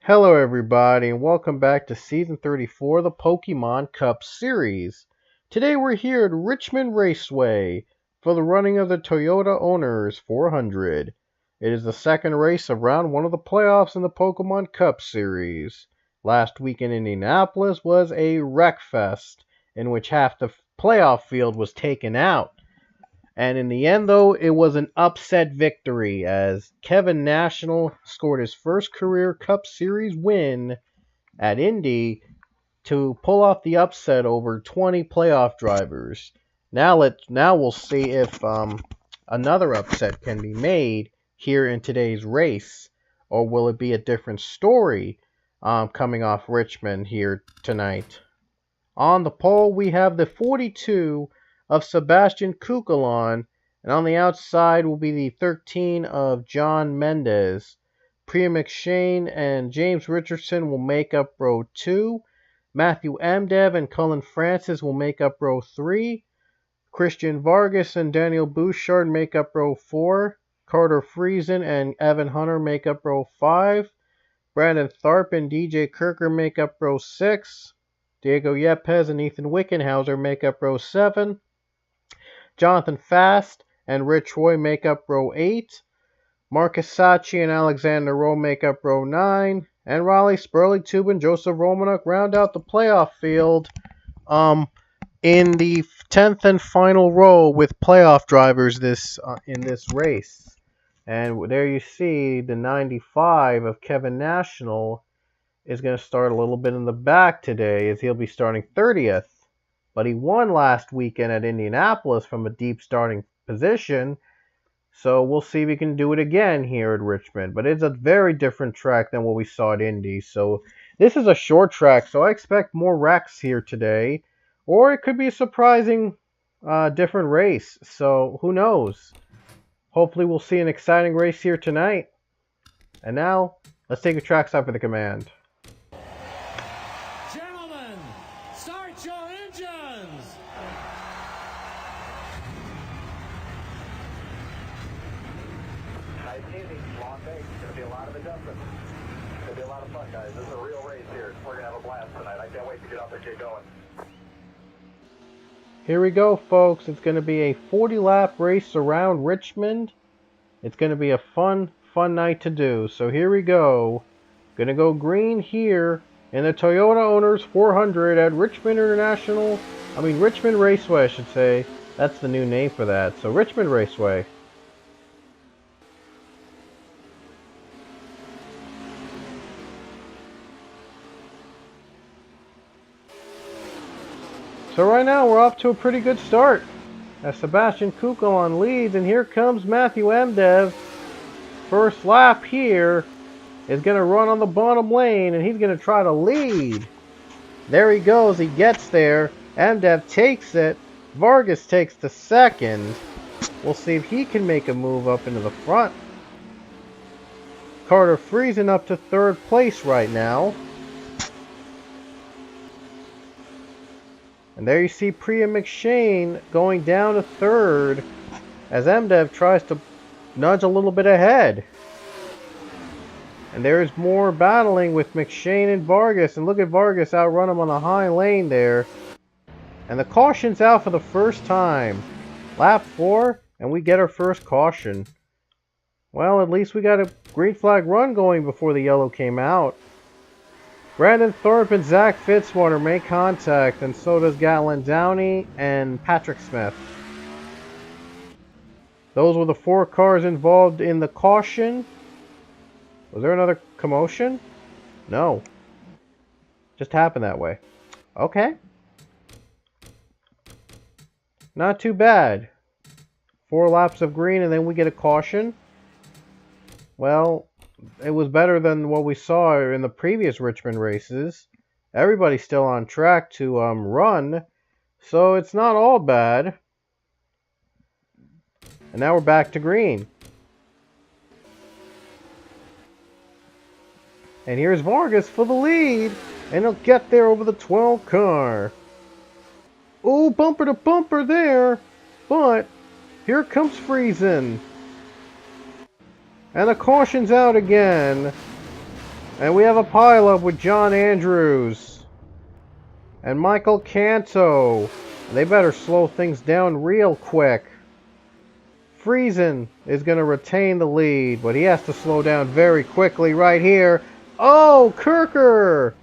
Hello everybody and welcome back to Season 34 of the Pokemon Cup Series. Today we're here at Richmond Raceway for the running of the Toyota Owners 400. It is the second race of round 1 of the playoffs in the Pokemon Cup Series. Last week in Indianapolis was a wreckfest in which half the playoff field was taken out. And in the end, though, it was an upset victory as Kevin National scored his first career Cup Series win at Indy to pull off the upset over 20 playoff drivers. Now we'll see if another upset can be made here in today's race, or will it be a different story coming off Richmond here tonight. On the pole, we have the 42 of Sebastian Kukulon, and on the outside will be the 13 of John Mendez. Priya McShane and James Richardson will make up row 2. Matthew Amdev and Cullen Francis will make up row 3. Christian Vargas and Daniel Bouchard make up row 4. Carter Friesen and Evan Hunter make up row 5. Brandon Tharp and DJ Kirker make up row 6. Diego Yepes and Ethan Wickenhauser make up row 7. Jonathan Fast and Rich Roy make up row 8. Marcus Sachi and Alexander Rowe make up row 9. And Raleigh Spurley-Tube and Joseph Romanuk round out the playoff field in the 10th and final row with playoff drivers in this race. And there you see the 95 of Kevin National is going to start a little bit in the back today as he'll be starting 30th. But he won last weekend at Indianapolis from a deep starting position. So we'll see if he can do it again here at Richmond. But it's a very different track than what we saw at Indy. So this is a short track, so I expect more wrecks here today. Or it could be a surprising different race. So who knows? Hopefully we'll see an exciting race here tonight. And now, let's take a track stop for the command. Guys, this is a real race here. We're going to have a blast tonight. I can't wait to get out there and get going. Here we go, folks. It's going to be a 40-lap race around Richmond. It's going to be a fun night to do. So here we go. Going to go green here in the Toyota Owners 400 at Richmond Raceway, I should say. That's the new name for that. So Richmond Raceway. So right now we're off to a pretty good start as Sebastian Kukulon leads, and here comes Matthew Amdev. First lap here is going to run on the bottom lane, and he's going to try to lead. There he goes, he gets there. Amdev takes it. Vargas takes the second. We'll see if he can make a move up into the front. Carter Friesen up to third place right now. And there you see Priya McShane going down to third as Amdev tries to nudge a little bit ahead. And there's more battling with McShane and Vargas. And look at Vargas outrun him on the high lane there. And the caution's out for the first time. Lap 4, and we get our first caution. Well, at least we got a green flag run going before the yellow came out. Brandon Thorpe and Zach Fitzwater make contact, and so does Gatlin Downey and Patrick Smith. Those were the 4 cars involved in the caution. Was there another commotion? No. Just happened that way. Okay. Not too bad. 4 laps of green and then we get a caution. Well, it was better than what we saw in the previous Richmond races. Everybody's still on track to run, so it's not all bad. And now we're back to green. And here's Vargas for the lead, and he'll get there over the 12 car. Oh, bumper to bumper there, but here comes Friesen. And the caution's out again. And we have a pileup with John Andrews and Michael Canto. They better slow things down real quick. Friesen is going to retain the lead, but he has to slow down very quickly right here. Oh, Kirker!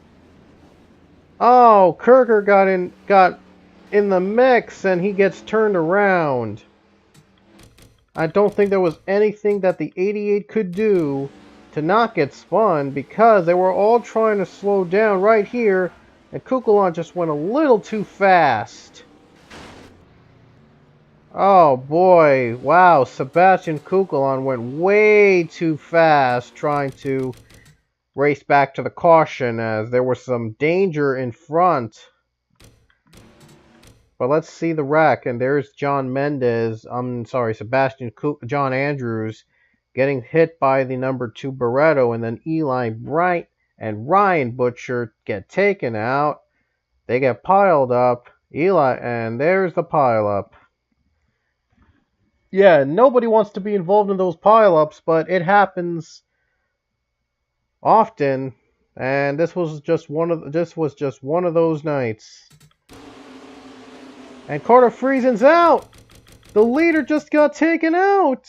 Oh, Kirker got in the mix, and he gets turned around. I don't think there was anything that the 88 could do to not get spun, because they were all trying to slow down right here, and Kukulon just went a little too fast. Oh boy, wow, Sebastian Kukulon went way too fast trying to race back to the caution, as there was some danger in front. But let's see the wreck, and there's John Andrews getting hit by the number 2 Barretto, and then Eli Bright and Ryan Butcher get taken out. They get piled up. And there's the pileup. Yeah, nobody wants to be involved in those pileups, but it happens often, and this was just one of those nights. And Carter Friesen's out. The leader just got taken out.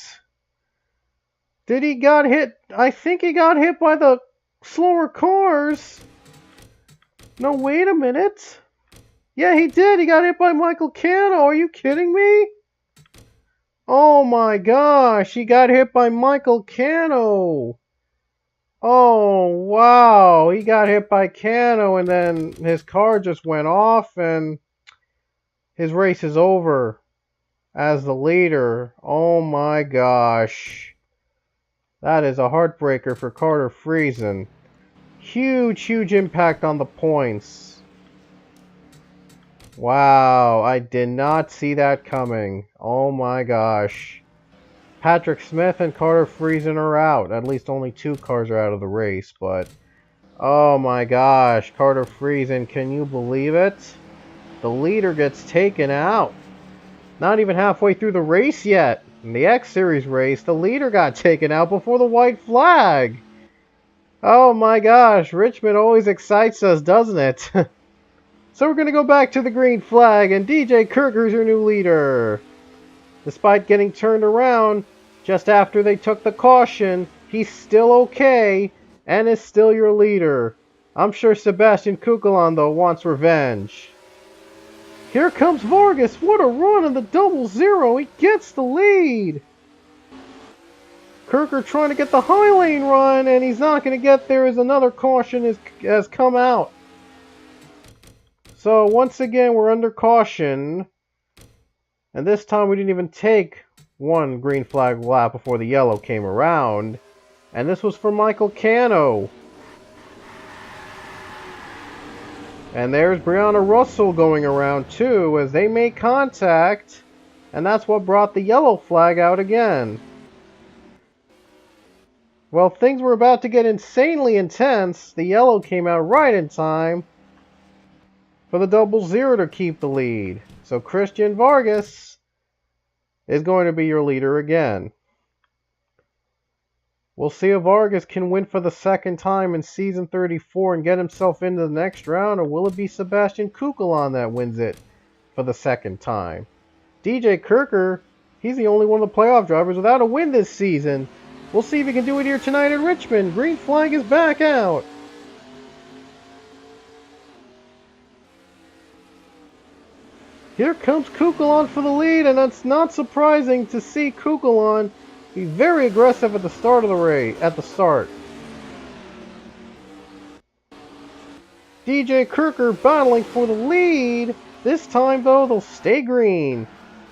Did he got hit? I think he got hit by the slower cars. No, wait a minute. Yeah, he did. He got hit by Michael Cano. Are you kidding me? Oh my gosh, he got hit by Michael Cano. Oh, wow. He got hit by Cano, and then his car just went off, and his race is over as the leader. Oh my gosh. That is a heartbreaker for Carter Friesen. Huge impact on the points. Wow, I did not see that coming. Oh my gosh. Patrick Smith and Carter Friesen are out. At least only 2 cars are out of the race, but oh my gosh, Carter Friesen, can you believe it? The leader gets taken out. Not even halfway through the race yet. In the X Series race, the leader got taken out before the white flag. Oh my gosh, Richmond always excites us, doesn't it? So we're going to go back to the green flag, and DJ Kirker's your new leader. Despite getting turned around just after they took the caution, he's still okay and is still your leader. I'm sure Sebastian Kukulon, though, wants revenge. Here comes Vargas. What a run on the 00. He gets the lead. Kirker trying to get the high lane run, and he's not going to get there as another caution has come out. So once again, we're under caution. And this time we didn't even take one green flag lap before the yellow came around. And this was for Michael Cano. And there's Brianna Russell going around too, as they make contact. And that's what brought the yellow flag out again. Well, things were about to get insanely intense. The yellow came out right in time for the 00 to keep the lead. So Christian Vargas is going to be your leader again. We'll see if Vargas can win for the second time in Season 34 and get himself into the next round, or will it be Sebastian Kukulon that wins it for the second time? DJ Kirker, he's the only one of the playoff drivers without a win this season. We'll see if he can do it here tonight in Richmond. Green flag is back out. Here comes Kukulon for the lead, and it's not surprising to see Kukulon be very aggressive at the start of the race. DJ Kirker battling for the lead. This time, though, they'll stay green.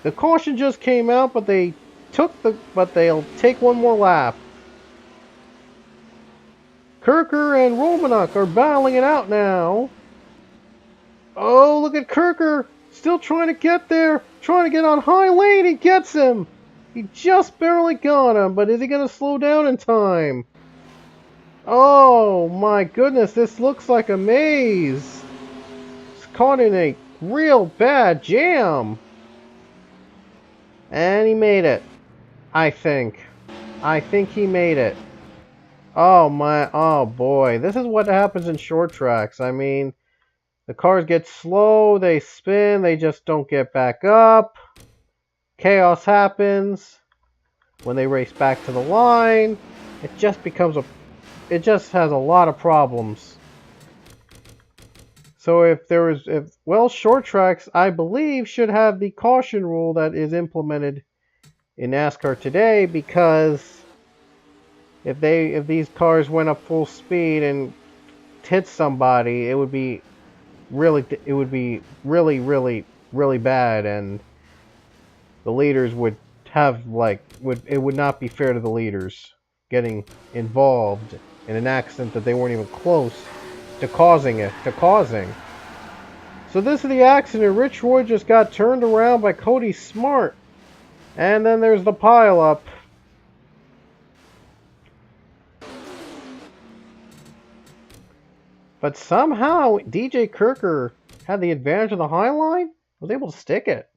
The caution just came out, but they'll take one more lap. Kirker and Romanuk are battling it out now. Oh, look at Kirker. Still trying to get there. Trying to get on high lane. He gets him. He just barely got him. But is he going to slow down in time? Oh, my goodness. This looks like a maze. It's caught in a real bad jam. And he made it. I think he made it. Oh my, oh boy. This is what happens in short tracks. I mean, the cars get slow, they spin, they just don't get back up. Chaos happens. When they race back to the line, it just has a lot of problems. So well, short tracks, I believe, should have the caution rule that is implemented in NASCAR today, because if these cars went up full speed and hit somebody, it would be really really bad, and the leaders would it would not be fair to the leaders getting involved in an accident that they weren't even close to causing. So this is the accident. Rich Roy just got turned around by Cody Smart. And then there's the pileup. But somehow DJ Kirker had the advantage of the high line. Was able to stick it.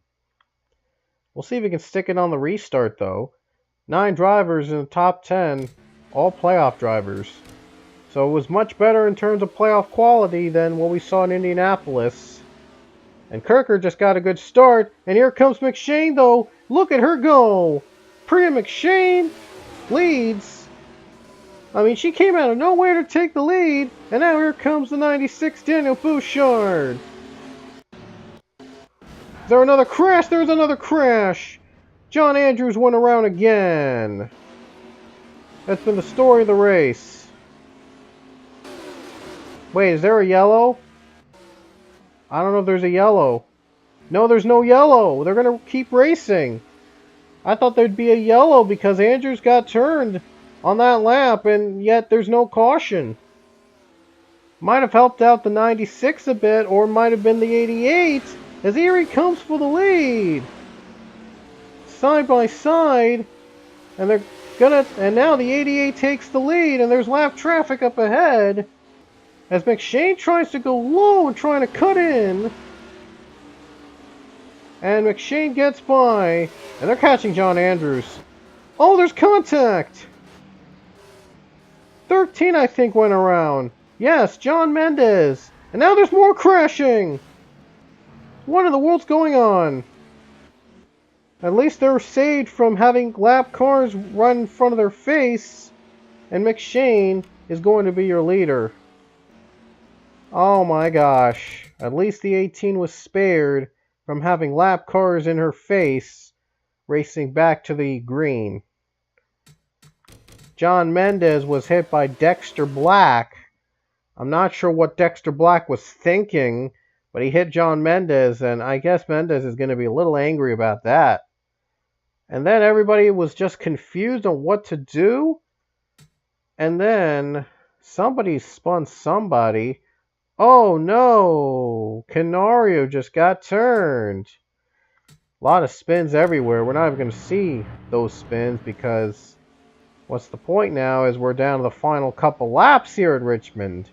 We'll see if he can stick it on the restart though. 9 drivers in the top 10, all playoff drivers. So it was much better in terms of playoff quality than what we saw in Indianapolis. And Kirker just got a good start. And here comes McShane though. Look at her go. Priya McShane leads. I mean, she came out of nowhere to take the lead. And now here comes the 96 Daniel Bouchard. Is there another crash? There's another crash. John Andrews went around again. That's been the story of the race. Wait, is there a yellow? I don't know if there's a yellow. No, there's no yellow. They're going to keep racing. I thought there'd be a yellow because Andrews got turned on that lap, and yet there's no caution. Might have helped out the 96 a bit, or might have been the 88, as here he comes for the lead. Side by side, and now the 88 takes the lead, and there's lap traffic up ahead, as McShane tries to go low and trying to cut in. And McShane gets by, and they're catching John Andrews. Oh, there's contact! 13, I think, went around. Yes, John Mendez. And now there's more crashing! What in the world's going on? At least they're saved from having lap cars run in front of their face, and McShane is going to be your leader. Oh my gosh. At least the 18 was spared from having lap cars in her face racing back to the green. John Mendez was hit by Dexter Black. I'm not sure what Dexter Black was thinking, but he hit John Mendez, and I guess Mendez is going to be a little angry about that. And then everybody was just confused on what to do. And then somebody spun somebody. Oh no! Canario just got turned. A lot of spins everywhere. We're not even going to see those spins because what's the point now is we're down to the final couple laps here at Richmond.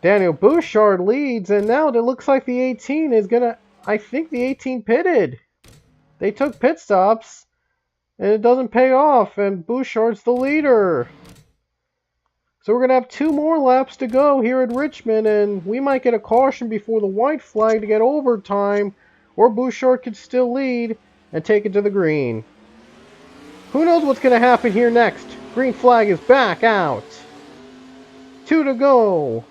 Daniel Bouchard leads, and now it looks like the 18 is going to... I think the 18 pitted. They took pit stops, and it doesn't pay off, and Bouchard's the leader. So we're going to have 2 more laps to go here at Richmond, and we might get a caution before the white flag to get overtime, or Bouchard could still lead and take it to the green. Who knows what's going to happen here next? Green flag is back out. 2 to go.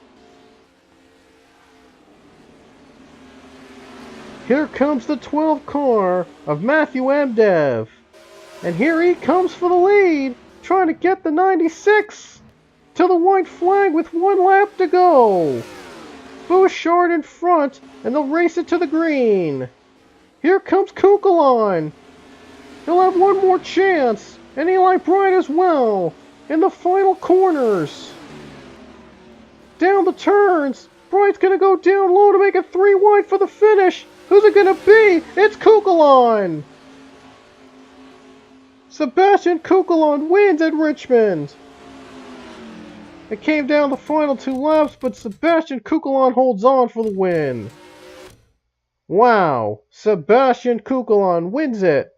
Here comes the 12 car of Matthew Emdev. And here he comes for the lead, trying to get the 96 to the white flag with 1 lap to go. Bouchard in front, and they'll race it to the green. Here comes Kukulon. He'll have 1 more chance, and Eli Bright as well, in the final corners. Down the turns, Bright's going to go down low to make it 3 wide for the finish. Who's it going to be? It's Kukulon. Sebastian Kukulon wins at Richmond. It came down the final 2 laps, but Sebastian Kukulon holds on for the win. Wow, Sebastian Kukulon wins it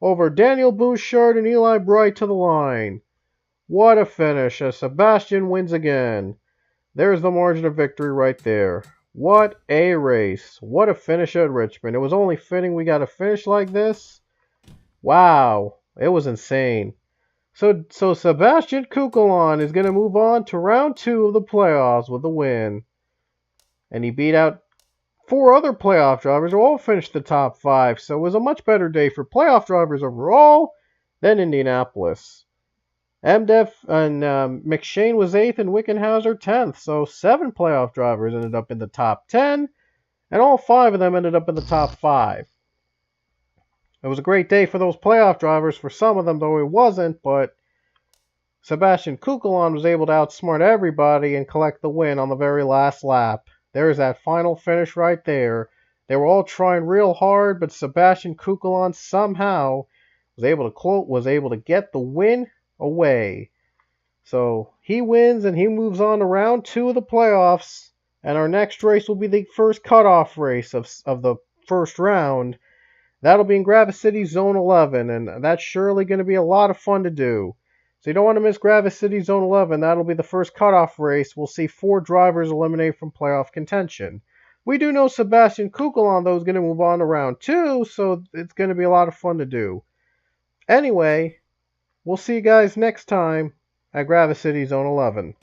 over Daniel Bouchard and Eli Bright to the line. What a finish as Sebastian wins again. There's the margin of victory right there. What a race. What a finish at Richmond. It was only fitting we got a finish like this. Wow. It was insane. So Sebastian Kukulon is going to move on to round 2 of the playoffs with a win. And he beat out 4 other playoff drivers who all finished the top 5. So it was a much better day for playoff drivers overall than Indianapolis. MDEF and McShane was 8th and Wickenhauser 10th. So 7 playoff drivers ended up in the top 10. And all 5 of them ended up in the top 5. It was a great day for those playoff drivers. For some of them, though, it wasn't. But Sebastian Kukulon was able to outsmart everybody and collect the win on the very last lap. There's that final finish right there. They were all trying real hard, but Sebastian Kukulon somehow was able to get the win away. So he wins and he moves on to round 2 of the playoffs. And our next race will be the first cutoff race of the first round. That'll be in Gravis City Zone 11, and that's surely going to be a lot of fun to do. So you don't want to miss Gravis City Zone 11. That'll be the first cutoff race. We'll see 4 drivers eliminated from playoff contention. We do know Sebastian Kukulon, though, is going to move on to round 2, so it's going to be a lot of fun to do. Anyway, we'll see you guys next time at Gravis City Zone 11.